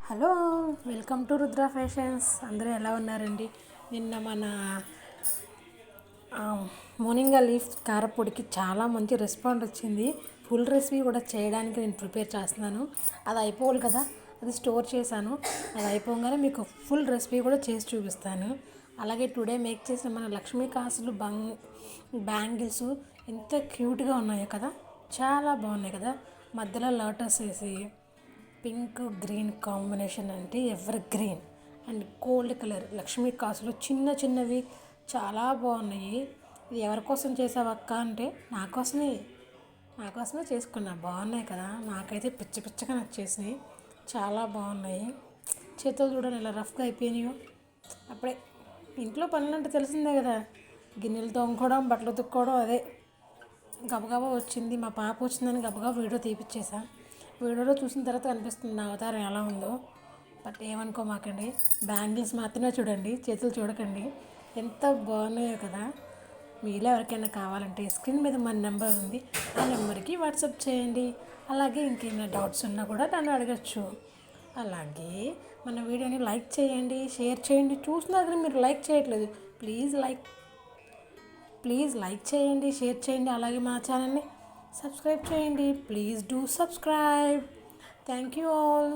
Hello, welcome to Rudra fashions. అందరూ ఎలా ఉన్నారండి? నిన్న మన మోనింగా లీఫ్ కారపొడికి చాలా మంచి రెస్పాండ్ వచ్చింది. ఫుల్ రెసిపీ కూడా చేయడానికి నేను ప్రిపేర్ చేస్తున్నాను. అది అయిపోవాలి కదా, అది స్టోర్ చేశాను. అది అయిపోగానే మీకు ఫుల్ రెసిపీ కూడా చేసి చూపిస్తాను. అలాగే టుడే మేక్ చేసిన మన లక్ష్మీ కాసులు బ్యాంగిల్స్ ఎంత క్యూట్గా ఉన్నాయో కదా, చాలా బాగున్నాయి కదా. మధ్యలో లోటస్ వేసి పింక్ గ్రీన్ కాంబినేషన్ అంటే ever green and gold colour Lakshmi కాసులు చిన్న చిన్నవి చాలా బాగున్నాయి. ఇది ఎవరి కోసం చేసావు అక్క అంటే నా కోసమే చేసుకున్నా. బాగున్నాయి కదా, నాకైతే పిచ్చ పిచ్చగా నచ్చేసినాయి. చాలా బాగున్నాయి. చేతులు చూడండి ఇలా రఫ్గా అయిపోయినాయో. అప్పుడే ఇంట్లో పనులంటే తెలిసిందే కదా, గిన్నెలు తోముకోవడం, బట్టలు ఉతుక్కోవడం, అదే గబగబా వచ్చింది. మా పాప వచ్చిందని గబగబా వీడియో తీపిచ్చేసా. వీడియోలో చూసిన తర్వాత అనిపిస్తుంది నా అవతారం ఎలా ఉందో. బట్ ఏమనుకోమాకండి, బ్యాంగిల్స్ మాత్రమే చూడండి, చేతులు చూడకండి. ఎంత బాగున్నాయో కదా. మీలో ఎవరికైనా కావాలంటే స్క్రీన్ మీద మన నెంబర్ ఉంది, ఆ నెంబర్కి వాట్సాప్ చేయండి. అలాగే ఇంకేమైనా డౌట్స్ ఉన్నా కూడా నన్ను అడగచ్చు. అలాగే మన వీడియోని లైక్ చేయండి, షేర్ చేయండి. చూస్తున్నారు కానీ మీరు లైక్ చేయట్లేదు. ప్లీజ్ లైక్ చేయండి, షేర్ చేయండి. అలాగే మా ఛానల్ని సబ్స్క్రైబ్ చేయండి. Please do subscribe. Thank you all.